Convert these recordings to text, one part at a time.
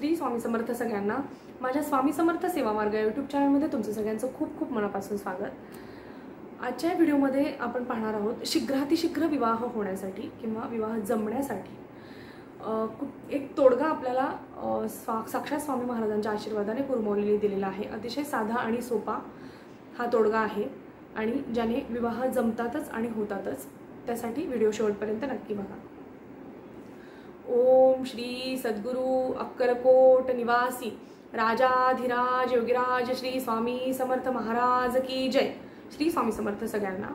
श्री स्वामी समर्थ सगळ्यांना माझ्या स्वामी समर्थ सेवा मार्ग यूट्यूब चॅनलमध्ये तुमचं सगळ्यांचं खूप खूप मनापासून स्वागत। आजच्या व्हिडिओमध्ये आपण पाहणार आहोत शीघ्रातिशीघ्र विवाह होण्यासाठी किंवा विवाह जमण्यासाठी एक तोडगा आपल्याला साक्षात स्वामी महाराजांच्या आशीर्वादाने कुरमौलीने दिलेला आहे। अतिशय साधा आणि सोपा हा तोडगा आहे आणि ज्याने विवाह जमतातच आणि होतातच। त्यासाठी व्हिडिओ शेवटपर्यंत नक्की बघा। ओम श्री सद्गुरु अक्कलकोट निवासी राजाधिराज योगीराज श्री स्वामी समर्थ महाराज की जय। श्री स्वामी समर्थ सगळ्यांना।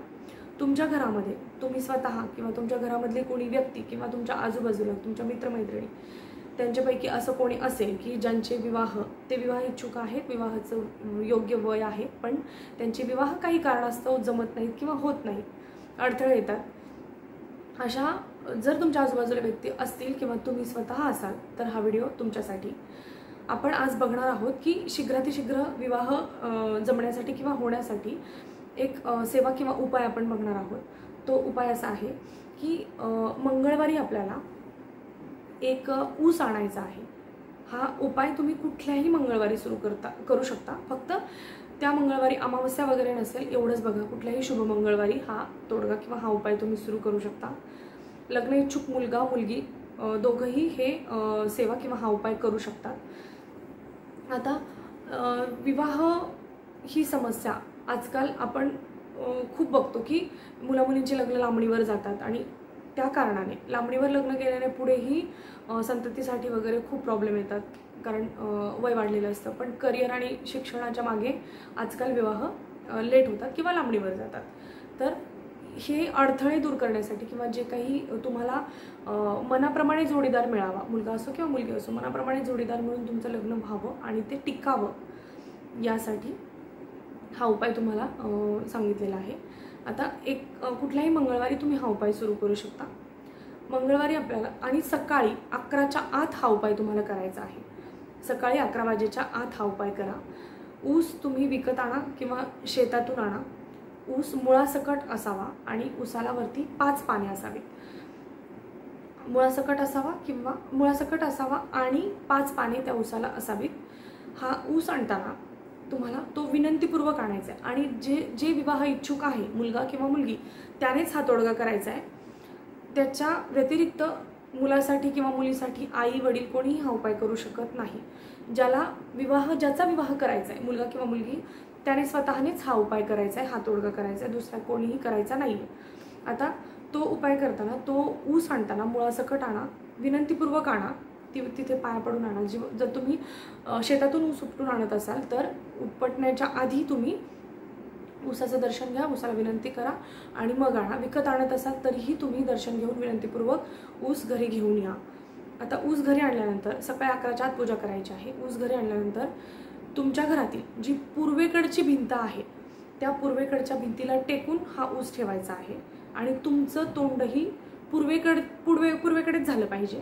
तुमच्या घरामध्ये तुम्ही स्वतः किंवा तुमच्या घरामधली कोणी व्यक्ती किंवा तुमच्या आजूबाजूला तुमच्या मित्रमैत्रिणी त्यांच्यापैकी असं कोणी असेल की ज्यांचे ते विवाह इच्छुक आहेत, विवाहाचं योग्य वय आहे, पण त्यांचे विवाह काही कारणास्तव जमत नाहीत किंवा होत नाही, अडथळे येतात। अशा जर तुमच्या आजूबाजूला व्यक्ती असतील किंवा तुम्ही स्वतः असाल तर हा व्हिडिओ तुमच्यासाठी। आपण आज बघणार आहोत की शीघ्रातिशीघ्र विवाह जमण्यासाठी किंवा होण्यासाठी एक सेवा किंवा उपाय आपण बघणार आहोत। तो उपाय असा आहे की मंगळवारी आपल्याला एक ऊस आणायचा आहे। हा उपाय तुम्ही कुठल्याही मंगळवारी करू शकता। फक्त त्या मंगळवारी अमावस्या वगैरे नसेल एवढंच बघा। कुठल्याही शुभ मंगळवारी हा तोडगा किंवा हा उपाय तुम्ही सुरू करू शकता। लग्न इच्छुक मुलगा मुलगी दोघंही हे सेवा किंवा हा उपाय करू शकतात। आता विवाह ही समस्या आजकाल आपण खूप बघतो की मुलामुलींचे लग्न लांबणीवर जातात आणि त्या कारणाने लांबणीवर लग्न केल्याने पुढेही संततीसाठी वगैरे खूप प्रॉब्लेम येतात, कारण वय वाढलेलं असतं। पण करिअर आणि शिक्षणाच्या मागे आजकाल विवाह लेट होतात किंवा लांबणीवर जातात। तर हे अडथळे दूर करण्यासाठी किंवा जे काही तुम्हाला मनाप्रमाणे जोडीदार मिळावा, मुलगा असो किंवा मुलगी असो, मनाप्रमाणे जोडीदार मिळून तुमचं लग्न व्हावं आणि ते टिकावं, यासाठी हा उपाय तुम्हाला सांगितलेला आहे। आता कुठल्याही मंगळवारी तुम्ही हा उपाय सुरू करू शकता। मंगळवारी आपल्याला आणि सकाळी 11च्या आत हा उपाय तुम्हाला करायचा आहे। सकाळी 11 वाजेच्या आत हा उपाय करा। ऊस तुम्ही विकत आणा किंवा शेतातून आणा। ऊस मुळासकट असावा आणि ऊसाला वरती 5 पाने असावीत। मुळासकट असावा आणि 5 पाने त्या ऊसाला असावीत। हा ऊस आणताना तुम्हाला तो विनंतीपूर्वक आणायचा आहे आणि जे विवाह इच्छुक आहे मुलगा किंवा मुलगी त्यानेच हा तोडगा करायचा आहे। त्याच्या व्यतिरिक्त मुलासाठी किंवा मुलीसाठी आई वडील कोणीही हा उपाय करू शकत नाही। ज्याचा विवाह करायचा आहे मुलगा किंवा मुलगी त्याने स्वतःनेच हा उपाय करायचा आहे, हा तोडगा करायचा आहे, दुसरा कोणीही करायचा नाही। आता तो उपाय करताना तो ऊस आणताना मुळासकट आणा, विनंतीपूर्वक आणा, तिथे पाया पडून आणा। जर तुम्ही शेतातून ऊस उपटून आणत असाल तर उपटण्याच्या आधी तुम्ही ऊसाचं दर्शन घ्या, ऊसाला विनंती करा आणि मग आणा। विकत आणत असाल तरीही तुम्ही दर्शन घेऊन विनंतीपूर्वक ऊस घरी घेऊन या। आता ऊस घरी आणल्यानंतर सकाळी 11च्या आत पूजा करायची आहे। ऊस घरी आणल्यानंतर तुमच्या घरातील जी पूर्वेकडची भिंत आहे त्या पूर्वेकडच्या भिंतीला टेकून हा ऊस ठेवायचा आहे आणि तुमचं तोंडही पूर्वेकडेच झालं पाहिजे।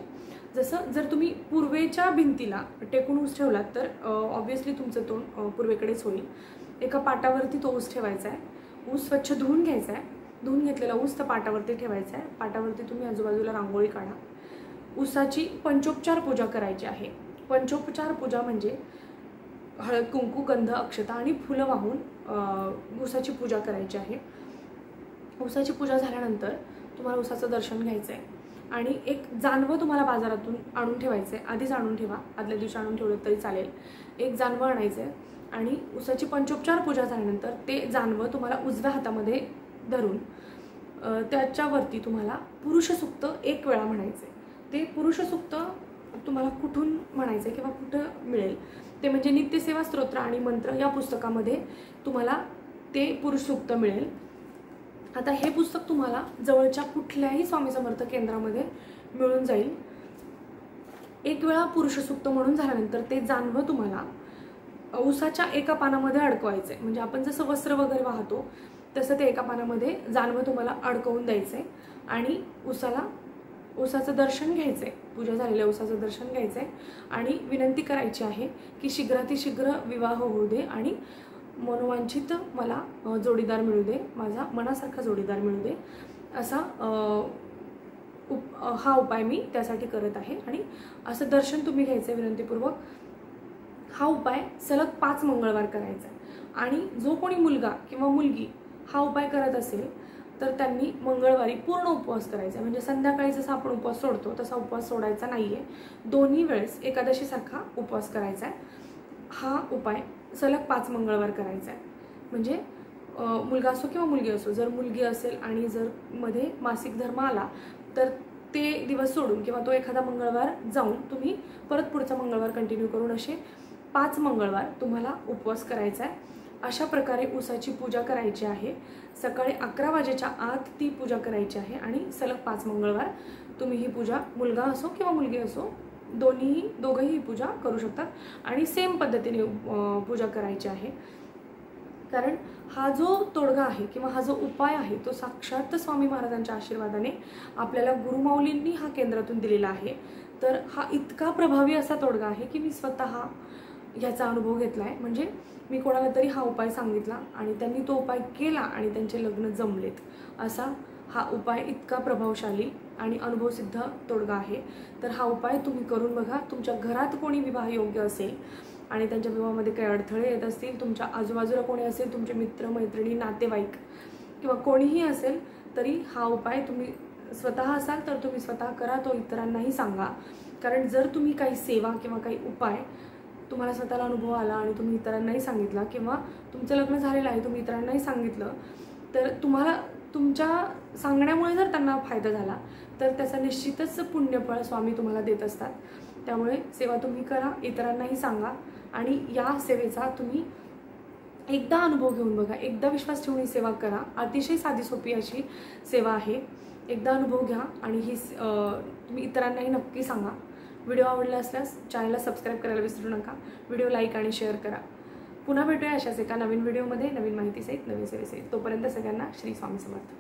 जर तुम्ही पूर्वेच्या भिंतीला टेकून ऊस ठेवलात तर ऑब्व्हियसली तुमचं तोंड पूर्वेकडेच होईल। एका पाटावरती तो ऊस ठेवायचा आहे। ऊस स्वच्छ धुवून घ्यायचा आहे। धुवून घेतलेला ऊस त्या पाटावरती ठेवायचा आहे। पाटावरती तुम्ही आजूबाजूला रांगोळी काढा। ऊसाची पंचोपचार पूजा करायची आहे। पंचोपचार पूजा म्हणजे हळद कुंकू गंध अक्षता आणि फुलं वाहून ऊसाची पूजा करायची आहे। ऊसाची पूजा झाल्यानंतर तुम्हाला ऊसाचं दर्शन घ्यायचं आहे आणि एक जानवं तुम्हाला बाजारातून आणून ठेवायचं आहे। आधीच आणून ठेवा, आदल्या दिवशी आणून ठेवलं तरी चालेल। एक जानवं आणायचं आहे आणि ऊसाची पंचोपचार पूजा झाल्यानंतर ते जानवं तुम्हाला उजव्या हातामध्ये धरून त्याच्यावरती तुम्हाला पुरुषसूक्त 1 वेळा म्हणायचं आहे। ते पुरुषसूक्त तुम्हाला कुठून म्हणायचं किंवा कुठं मिळेल ते म्हणजे नित्यसेवा स्तोत्र आणि मंत्र या पुस्तकामध्ये तुम्हाला ते पुरुषसूक्त मिळेल। आता हे पुस्तक तुम्हाला जवळच्या कुठल्याही स्वामी समर्थ केंद्रामध्ये मिळून जाईल। 1 वेळा पुरुषसूक्त म्हणून झाल्यानंतर ते जानवं तुम्हाला ऊसाच्या एका पानामध्ये अडकवायचं आहे। म्हणजे आपण जसं वस्त्र वगैरे वाहतो तसं ते एका पानामध्ये जानवं तुम्हाला अडकवून द्यायचं आहे आणि ऊसाचं दर्शन घ्यायचं आहे। पूजा झालेल्या ऊसाचं दर्शन घ्यायचं आहे आणि विनंती करायची आहे की शीघ्रातिशीघ्र विवाह होऊ दे आणि मनोवांछित मला जोडीदार मिळू दे, माझा मनासारखा जोडीदार मिळू दे, असा हा उपाय मी त्यासाठी करत आहे. आणि असं दर्शन तुम्ही घ्यायचं आहे विनंतीपूर्वक. हा उपाय सलग 5 मंगळवार करायचा आहे. आणि जो कोणी मुलगा किंवा मुलगी हा उपाय करत असेल तर त्यांनी मंगळवारी पूर्ण उपवास करायचा. म्हणजे संध्याकाळी जसा आपण उपवास सोडतो तसा उपवास सोडायचा नाही आहे. दोन्ही वेळेस एकादशीसारखा उपवास करायचा आहे. हा उपाय सलग 5 मंगळवार करायचा आहे. म्हणजे मुलगा असो किंवा मुलगी असो, जर मुलगी असेल आणि जर मध्ये मासिक धर्म आला तर ते दिवस सोडून किंवा तो एखादा मंगळवार जाऊन तुम्ही परत पुढचा मंगळवार कंटिन्यू करून असे 5 मंगळवार तुम्हाला उपवास करायचा आहे. अशा प्रकारे उसाची पूजा करायची आहे. सकाळी 11 वाजेच्या आत ती पूजा करायची आहे आणि सलग 5 मंगळवार तुम्ही ही पूजा, मुलगा असो किंवा मुलगी असो, दोघंही ही पूजा करू शकतात आणि सेम पद्धतीने पूजा करायची आहे. कारण हा जो तोडगा आहे किंवा हा जो उपाय आहे तो साक्षात स्वामी महाराजांच्या आशीर्वादाने आपल्याला गुरुमाऊलींनी हा केंद्रातून दिलेला आहे. तर हा इतका प्रभावी असा तोडगा आहे की मी स्वतः ह्याचा अनुभव घेतला आहे. म्हणजे मी कोणाला तरी हा उपाय सांगितला आणि त्यांनी तो उपाय केला आणि त्यांचे लग्न जमलेत. असा हा उपाय इतका प्रभावशाली आणि अनुभवसिद्ध तोडगा आहे. तर हा उपाय तुम्ही करून बघा. तुमच्या घरात कोणी विवाह योग्य असेल आणि त्यांच्या विवाहामध्ये काही अडथळे येत असतील, तुमच्या आजूबाजूला कोणी असेल, तुमचे मित्र मैत्रिणी नातेवाईक किंवा कोणीही असेल, तरी हा उपाय तुम्ही स्वतः असाल तर तुम्ही स्वतः करा, तो इतरांनाही सांगा. कारण जर तुम्ही काही सेवा किंवा काही उपाय तुम्हाला स्वतःला अनुभव आला आणि तुम्ही इतरांनाही सांगितला किंवा तुमचं लग्न झालेलं आहे तुम्ही इतरांनाही सांगितलं, तर तुम्हाला तुमच्या सांगण्यामुळे जर त्यांना फायदा झाला तर त्याचा निश्चितच पुण्यफळ स्वामी तुम्हाला देत असतात. त्यामुळे सेवा तुम्ही करा, इतरांनाही सांगा आणि या सेवेचा तुम्ही एकदा अनुभव घेऊन बघा. एकदा विश्वास ठेवून ही सेवा करा. अतिशय साधी सोपी अशी सेवा आहे. एकदा अनुभव घ्या आणि ही तुम्ही इतरांनाही नक्की सांगा. व्हिडिओ आवडला असल्यास चॅनलला सबस्क्राईब करायला विसरू नका. व्हिडिओ लाईक आणि शेअर करा. पुन्हा भेटूया अशाच एका नवीन व्हिडिओमध्ये, नवीन माहितीसहित, नवीन सेवेसहित. तोपर्यंत सगळ्यांना श्री स्वामी समर्थ.